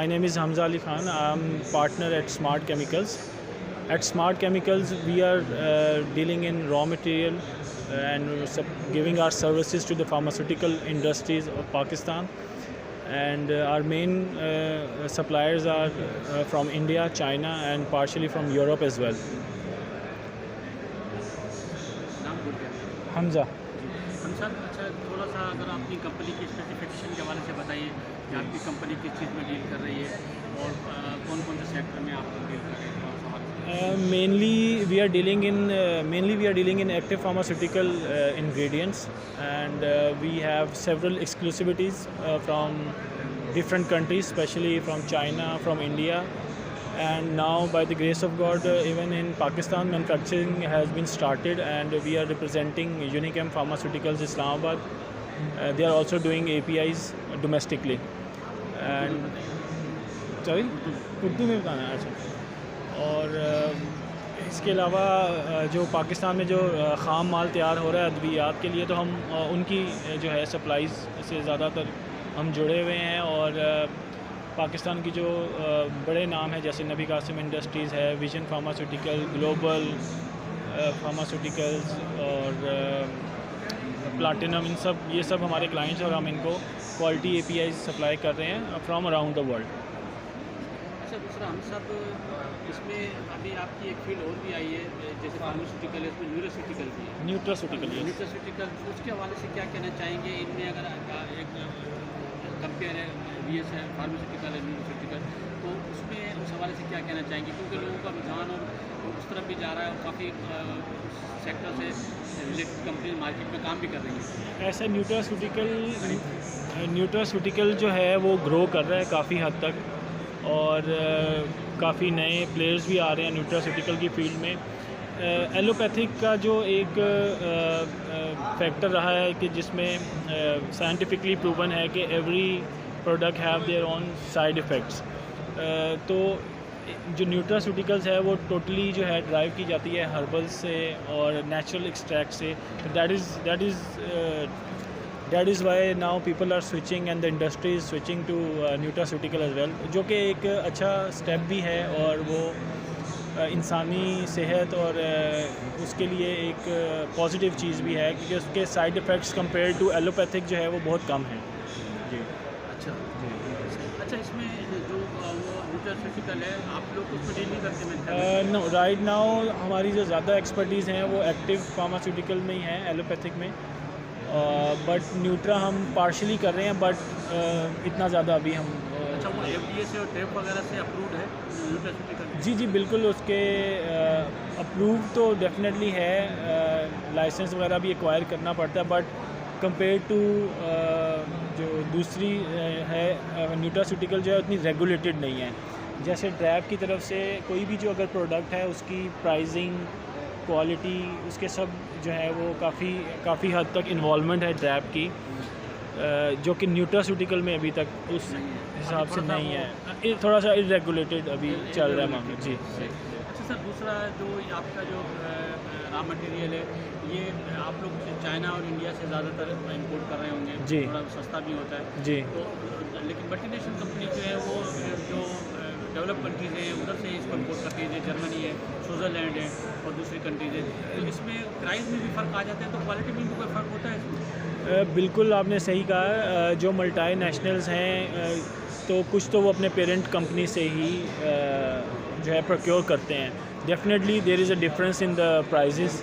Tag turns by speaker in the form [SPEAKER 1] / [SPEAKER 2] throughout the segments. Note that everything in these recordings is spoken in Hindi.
[SPEAKER 1] My name is Hamza Ali Khan. I'm partner at Smart Chemicals. At Smart Chemicals, we are dealing in raw material and giving our services to the pharmaceutical industries of Pakistan. And our main suppliers are from India, China, and partially from Europe as well. Hamza.
[SPEAKER 2] हम सर अच्छा थोड़ा सा अगर अपनी कंपनी की स्पेसिफिकेशन के हवाले से बताइए कि आपकी कंपनी किस चीज़ में डील कर रही है और कौन कौन से सेक्टर में आप डील कर रहे हैं।
[SPEAKER 1] Mainly we are dealing in active pharmaceutical ingredients, and we have several exclusivities from different countries, especially from China, from India. And now, by the grace of God, even in Pakistan, manufacturing has been started, and we are representing Unichem Pharmaceuticals Islamabad. They are also doing APIs domestically. And sorry, Urdu में बताना है अच्छा। और इसके अलावा जो पाकिस्तान में जो ख़ाम माल तैयार हो रहा है अद्वियात के लिए, तो हम उनकी जो है सप्लाईज़ से ज़्यादातर हम जुड़े हुए हैं। और पाकिस्तान की जो बड़े नाम हैं जैसे नबी कासिम इंडस्ट्रीज़ है, विजन फार्मास्यूटिकल, ग्लोबल फार्मास्यूटिकल्स और प्लाटिनम, ये सब हमारे क्लाइंट्स, और हम इनको क्वालिटी API सप्लाई कर रहे हैं फ्रॉम अराउंड द वर्ल्ड।
[SPEAKER 2] अच्छा, दूसरा हम सब इसमें अभी आपकी एक फील्ड और भी आई है जैसे फार्मास्यूटिकल है, इसमें न्यूट्रास्यूटिकल भी है। न्यूट्रास्यूटिकल उसके हवाले से क्या कहना चाहेंगे? इनमें अगर एक कंपेयर है BS है, फार्मास्यूटिकल है, न्यूट्रास्यूटिकल, तो उसमें उस हवाले से क्या कहना चाहेंगे? क्योंकि लोगों का रुझान और उस तरफ भी जा रहा है और काफ़ी सेक्टर से रिलेटेड कंपनी मार्केट में काम भी कर रही है।
[SPEAKER 1] ऐसा न्यूट्रास्यूटिकल जो है वो ग्रो कर रहा है काफ़ी हद तक, और काफ़ी नए प्लेयर्स भी आ रहे हैं न्यूट्रास्यूटिकल की फील्ड में। एलोपैथिक का जो एक फैक्टर रहा है कि जिसमें साइंटिफिकली प्रूवन है कि every product have their own side effects, तो जो न्यूट्रास्यूटिकल्स है वो टोटली जो है ड्राइव की जाती है हर्बल से और नेचुरल एक्सट्रैक्ट से। That is why now people are switching and the industry is switching to nutraceutical as well, जो कि एक अच्छा स्टेप भी है और वो इंसानी सेहत और उसके लिए एक पॉजिटिव चीज़ भी है, क्योंकि उसके side effects compare to allopathic जो है वो बहुत कम है जी।
[SPEAKER 2] अच्छा, इसमें जो वो न्यूट्रास्यूटिकल है आप लोग उसमें डील नहीं करते हैं?
[SPEAKER 1] नो, राइट नाउ हमारी जो ज़्यादा एक्सपर्टीज़ हैं वो एक्टिव फार्मास्यूटिकल में ही हैं, एलोपैथिक में। बट न्यूट्रा हम पार्शली कर रहे हैं, बट इतना ज़्यादा अभी हम
[SPEAKER 2] अच्छा, वो FDA से और टेप वगैरह से अप्रूव्ड है न्यूट्रास्यूटिकल?
[SPEAKER 1] जी बिल्कुल, उसके अप्रूव तो डेफिनेटली है, लाइसेंस वगैरह भी एक्वायर करना पड़ता है, बट कंपेयर टू जो दूसरी है न्यूट्रास्यूटिकल जो है उतनी रेगुलेटेड नहीं है। जैसे ड्रैप की तरफ से कोई भी जो अगर प्रोडक्ट है उसकी प्राइसिंग, क्वालिटी, उसके सब जो है वो काफ़ी हद तक इन्वॉल्वमेंट है ड्रैप की, जो कि न्यूट्रास्यूटिकल में अभी तक उस हिसाब से नहीं है, थोड़ा सा इरेगुलेटेड अभी चल रहा है मामला जी।
[SPEAKER 2] अच्छा सर, दूसरा जो आपका जो रॉ मटेरियल है ये आप लोग चाइना और इंडिया से ज़्यादातर इंपोर्ट कर रहे होंगे
[SPEAKER 1] जी,
[SPEAKER 2] थोड़ा सस्ता भी होता है
[SPEAKER 1] जी।
[SPEAKER 2] तो लेकिन मल्टीनेशनल कंपनी जो है वो जो डेवलप कंट्रीज़ हैं उधर से इसको इंपोर्ट करती है, जैसे जर्मनी है, स्विट्ज़रलैंड है और दूसरी कंट्रीज़ है, तो इसमें प्राइस में भी फ़र्क आ जाता है, तो क्वालिटी में भी कोई फ़र्क होता है इसमें?
[SPEAKER 1] बिल्कुल आपने सही कहा। जो मल्टी नेशनल्स हैं तो कुछ तो वो अपने पेरेंट कंपनी से ही जो है प्रोक्योर करते हैं। Definitely there is a difference in the prices.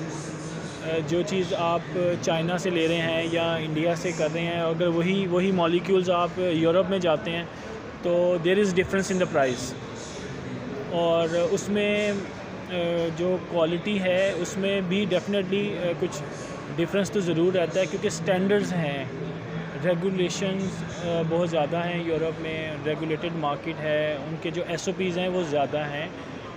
[SPEAKER 1] जो चीज़ आप चाइना से ले रहे हैं या इंडिया से कर रहे हैं, अगर वही मॉलिक्यूल्स आप यूरोप में जाते हैं तो there is difference in the price, और उसमें जो क्वालिटी है उसमें भी डेफिनेटली कुछ डिफरेंस तो ज़रूर रहता है, क्योंकि स्टैंडर्ड्स हैं, रेगुलेशंस बहुत ज़्यादा हैं यूरोप में, रेगुलेटेड मार्केट है, उनके जो SOPs हैं वो ज़्यादा हैं।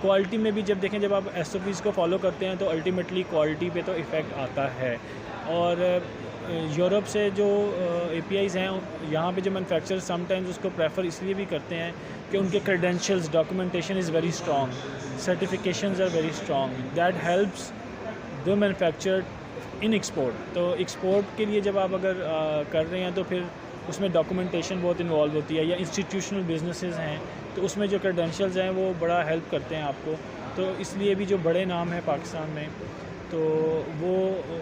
[SPEAKER 1] क्वालिटी में भी जब देखें, जब आप SOPs को फॉलो करते हैं तो अल्टीमेटली क्वालिटी पे तो इफ़ेक्ट आता है। और यूरोप से जो APIs हैं यहाँ पे जो मैन्युफैक्चरर समटाइम्स उसको प्रेफर इसलिए भी करते हैं कि उनके credentials, documentation is very strong, certifications are very strong, that helps the manufacturer in export. तो एक्सपोर्ट के लिए जब आप अगर कर रहे हैं तो फिर उसमें डॉक्यूमेंटेशन बहुत इन्वॉल्व होती है, या इंस्टीट्यूशनल बिजनेसेस हैं तो उसमें जो क्रेडेंशियल्स हैं वो बड़ा हेल्प करते हैं आपको। तो इसलिए भी जो बड़े नाम हैं पाकिस्तान में तो वो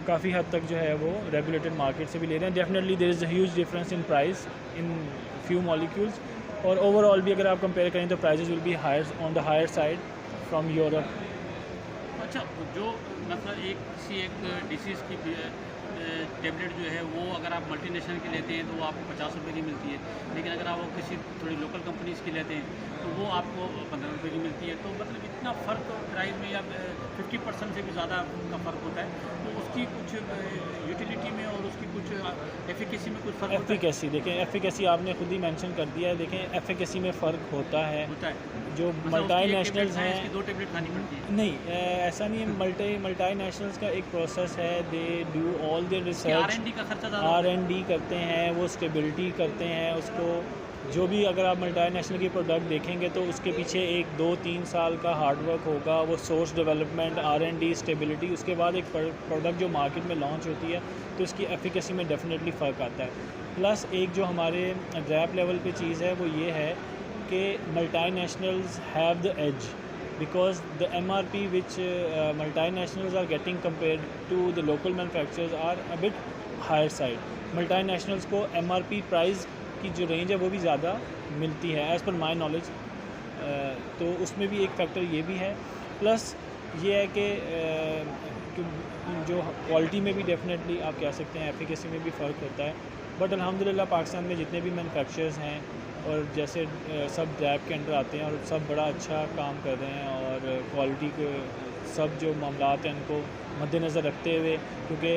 [SPEAKER 1] काफ़ी हद तक जो है वो रेगुलेटेड मार्केट से भी ले रहे हैं। Definitely there is a huge difference in price in few molecules, और ओवरऑल भी अगर आप कंपेयर करें तो prices will be higher on the higher side from Europe.
[SPEAKER 2] अच्छा, जो मतलब एक डिसीज़ की टेबलेट जो है वो अगर आप मल्टीनेशनल की लेते हैं तो वो आपको 50 रुपये की मिलती है, लेकिन अगर आप वो किसी थोड़ी लोकल कंपनीज़ की लेते हैं तो वो आपको 15 रुपये की मिलती है। तो मतलब इतना फ़र्क प्राइस में या 50% से भी ज़्यादा का फ़र्क होता है। तो उसकी कुछ यूटिलिटी में और उसकी कुछ एफिकेसी में कुछ फ़र्क होता
[SPEAKER 1] एफिकेसी देखें, एफिकेसी आपने खुद ही मेंशन कर दिया है। देखें एफिकेसी में फ़र्क होता है। जो मल्टी नेशनल्स हैं
[SPEAKER 2] 2 टेबलेट खानी पड़ती है?
[SPEAKER 1] नहीं, ऐसा नहीं है। मल्टी नेशनल्स का एक प्रोसेस है, they do all their research,
[SPEAKER 2] R&D का खर्चा ज़्यादा
[SPEAKER 1] R&D करते हैं, वो स्टेबिलिटी करते हैं उसको। जो भी अगर आप मल्टी नेशनल की प्रोडक्ट देखेंगे तो उसके पीछे 1-2-3 साल का हार्डवर्क होगा, वो सोर्स डेवलपमेंट, R&D, स्टेबिलिटी, उसके बाद एक प्रोडक्ट जो मार्केट में लॉन्च होती है तो उसकी एफिकेसी में डेफिनेटली फ़र्क आता है। प्लस एक जो हमारे ड्रैप लेवल पे चीज़ है वो ये है कि multinationals have the edge because the MRP which multinationals are getting compared to the local manufacturers are a bit higher side. Multinationals को MRP प्राइस की जो रेंज है वो भी ज़्यादा मिलती है एज़ पर माई नॉलेज। तो उसमें भी एक फैक्टर ये भी है। प्लस ये है कि जो क्वालिटी में भी डेफिनेटली आप कह सकते हैं एफिकेसी में भी फ़र्क होता है। बट अल्हम्दुलिल्लाह पाकिस्तान में जितने भी मैन्युफैक्चरर्स हैं और जैसे सब ड्रैप के अंडर आते हैं और सब बड़ा अच्छा काम कर रहे हैं, और क्वालिटी के सब जो मामलात हैं उनको मद्देनज़र रखते हुए, क्योंकि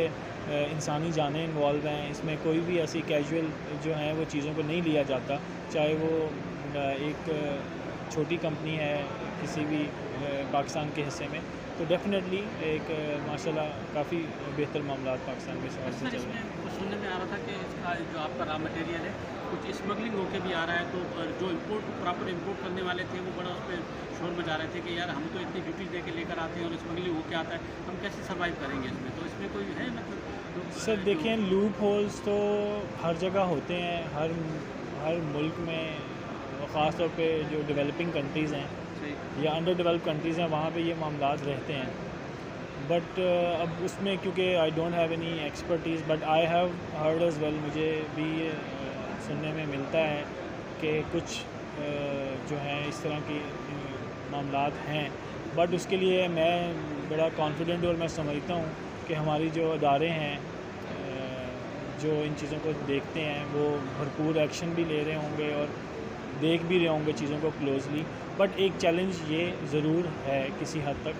[SPEAKER 1] इंसानी जानें इन्वॉल्व हैं इसमें, कोई भी ऐसी कैजुअल जो हैं वो चीज़ों को नहीं लिया जाता, चाहे वो एक छोटी कंपनी है किसी भी पाकिस्तान के हिस्से में। तो डेफिनेटली एक माशाल्लाह काफ़ी बेहतर मामलात पाकिस्तान में समझ से चल रहे हैं।
[SPEAKER 2] कुछ सुनने में आ रहा था कि इसका जो आपका रॉ मटेरियल है कुछ स्मगलिंग होके भी आ रहा है, तो जो प्रॉपर इम्पोर्ट करने वाले थे वो बड़ा उस पर शोर मचा रहे थे कि यार हम तो इतनी ड्यूटी दे के लेकर आते हैं और स्मगलिंग होके आता है, हम कैसे सर्वाइव करेंगे इसमें? तो इसमें कोई है मतलब
[SPEAKER 1] सर देखें, लूप होल्स तो हर जगह होते हैं, हर मुल्क में, ख़ास तौर पे जो डेवलपिंग कंट्रीज़ हैं या अंडर डेवलप कंट्रीज़ हैं वहाँ पे ये मामलात रहते हैं। बट अब उसमें क्योंकि I don't have any expertise, but I have heard as well, मुझे भी सुनने में मिलता है कि कुछ जो हैं इस तरह की मामलात हैं। बट उसके लिए मैं बड़ा कॉन्फिडेंट और मैं समझता हूँ कि हमारी जो अदारे हैं जो इन चीज़ों को देखते हैं वो भरपूर एक्शन भी ले रहे होंगे और देख भी रहे होंगे चीज़ों को क्लोजली। बट एक चैलेंज ये ज़रूर है किसी हद तक,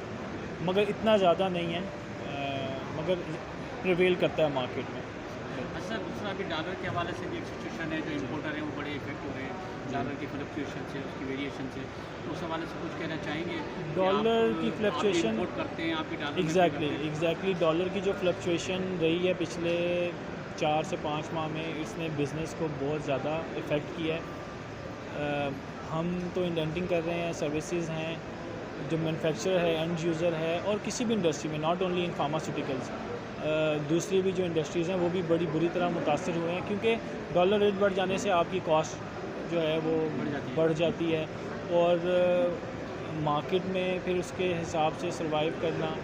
[SPEAKER 1] मगर इतना ज़्यादा नहीं है, मगर प्रिवेल करता है मार्केट में।
[SPEAKER 2] अच्छा, दूसरा अभी डॉलर के हवाले से भी एक सिचुएशन है, जो इम्पोर्टर हैं वो बड़े इफेक्ट हो रहे हैं डॉलर की फ्लक्चुएशन से, उसकी वेरिएशन से, तो उस हवाले से कुछ कहना चाहेंगे?
[SPEAKER 1] डॉलर की फ्लक्चुएशन
[SPEAKER 2] इम्पोर्ट करते हैं, आप भी डॉलर
[SPEAKER 1] एग्जैक्टली डॉलर की जो फ्लक्चुएशन रही है पिछले 4 से 5 माह में, इसने बिज़नेस को बहुत ज़्यादा इफ़ेक्ट किया है। हम तो इंडेंटिंग कर रहे हैं, सर्विसेज हैं, जो मैन्युफैक्चरर है, एंड यूज़र है, और किसी भी इंडस्ट्री में, नॉट ओनली इन फार्मास्यूटिकल्स, दूसरी भी जो इंडस्ट्रीज़ हैं वो भी बड़ी बुरी तरह मुतासर हुए हैं, क्योंकि डॉलर रेट बढ़ जाने से आपकी कॉस्ट जो है वो बढ़ जाती है और मार्केट में फिर उसके हिसाब से सर्वाइव करना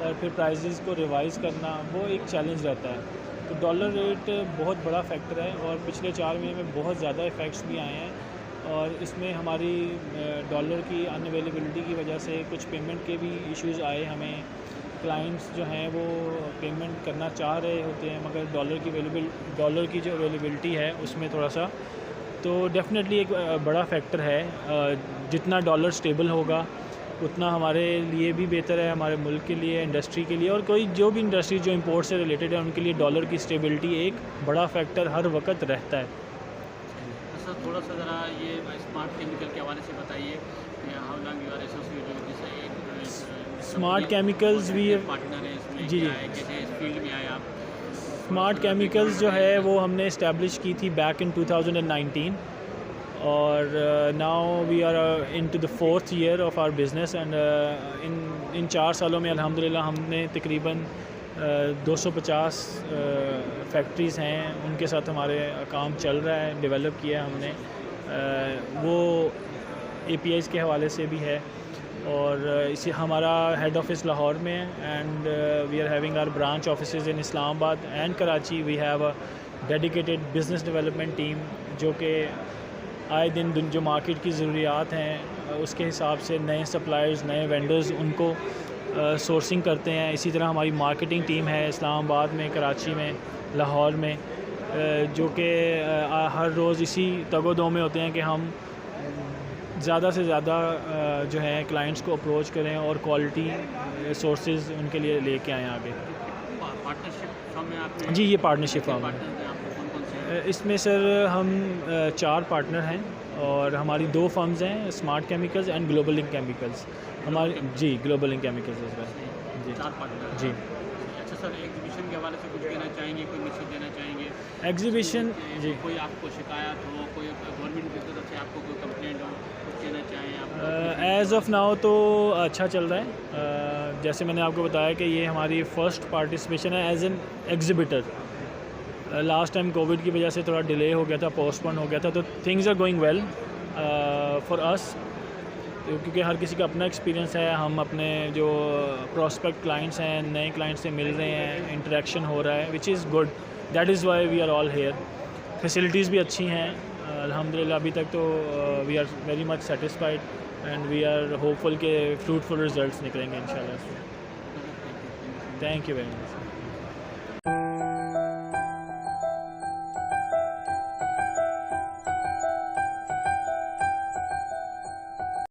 [SPEAKER 1] और फिर प्राइसेस को रिवाइज़ करना वो एक चैलेंज रहता है। तो डॉलर रेट बहुत बड़ा फैक्टर है और पिछले 4 महीने में बहुत ज़्यादा इफ़ेक्ट्स भी आए हैं, और इसमें हमारी डॉलर की अनअवेलेबिलिटी की वजह से कुछ पेमेंट के भी इश्यूज़ आए हमें। क्लाइंट्स जो हैं वो पेमेंट करना चाह रहे होते हैं, मगर डॉलर की जो अवेलेबिलिटी है उसमें थोड़ा सा, तो डेफिनेटली एक बड़ा फैक्टर है। जितना डॉलर स्टेबल होगा उतना हमारे लिए भी बेहतर है, हमारे मुल्क के लिए, इंडस्ट्री के लिए, और कोई जो भी इंडस्ट्री जो इंपोर्ट से रिलेटेड है उनके लिए डॉलर की स्टेबिलिटी एक बड़ा फैक्टर हर वक्त रहता है।
[SPEAKER 2] सर थोड़ा सा ज़रा ये स्मार्ट केमिकल के हवाले से बताइए, how long you are associated with this?
[SPEAKER 1] Smart chemicals भी
[SPEAKER 2] पार्टनर है इसमें,
[SPEAKER 1] जी,
[SPEAKER 2] कैसे इस फील्ड में आए आप?
[SPEAKER 1] स्मार्ट केमिकल्स जो है वो हमने इस्टेब्लिश की थी बैक इन 2019, और now we are into the 4th year of our business, and in 4 सालों में अल्हम्दुलिल्लाह हमने तकरीबन 250 फैक्ट्रीज़ हैं, उनके साथ हमारे काम चल रहा है, डेवलप किया हमने। वो APIs के हवाले से भी है, और इसी हमारा हेड ऑफिस लाहौर में है, and we are having our branch offices in Islamabad and Karachi. We have a dedicated business development team जो कि आए दिन जो मार्केट की ज़रूरियात हैं उसके हिसाब से नए सप्लायर्स, नए वेंडर्स उनको सोर्सिंग करते हैं। इसी तरह हमारी मार्केटिंग टीम है इस्लामाबाद में, कराची में, लाहौर में, जो कि हर रोज़ इसी तगोदो में होते हैं कि हम ज़्यादा से ज़्यादा जो है क्लाइंट्स को अप्रोच करें और क्वालिटी सोर्सेज उनके लिए लेके आएँ आगे।
[SPEAKER 2] पार्टनरशिप फर्म में आपने?
[SPEAKER 1] जी, ये पार्टनरशिप फर्म है। इसमें सर हम 4 पार्टनर हैं, और हमारी 2 फर्म्स हैं, smart chemicals and global link chemicals. हमारी जी ग्लोबल लिंक केमिकल्स इस बार जी
[SPEAKER 2] 4 पार्टनर जी। अच्छा सर, एग्जीबिशन के हवाले से कुछ कहना चाहेंगे, कोई मैसेज देना चाहेंगे?
[SPEAKER 1] एग्जीबिशन जी,
[SPEAKER 2] कोई आपको शिकायत हो, कोई गवर्नमेंट की तरफ से आपको कोई कंप्लेंट हो, कुछ कहना चाहें आप?
[SPEAKER 1] एज़ ऑफ नाउ तो अच्छा चल रहा है। जैसे मैंने आपको बताया कि ये हमारी फ़र्स्ट पार्टिसिपेशन है as an exhibitor. Last time Covid की वजह से थोड़ा डिले हो गया था, पोस्टपोन हो गया था, तो things are going well for us, क्योंकि हर किसी का अपना एक्सपीरियंस है। हम अपने जो प्रॉस्पेक्ट क्लाइंट्स हैं, नए क्लाइंट्स से मिल रहे हैं, इंटरेक्शन हो रहा है, which is good. That is why we are all here. Facilities भी अच्छी हैं अल्हम्दुलिल्लाह अभी तक, तो we are very much satisfied and we are hopeful के फ्रूटफुल रिजल्ट्स निकलेंगे इंशाल्लाह। Thank you very much.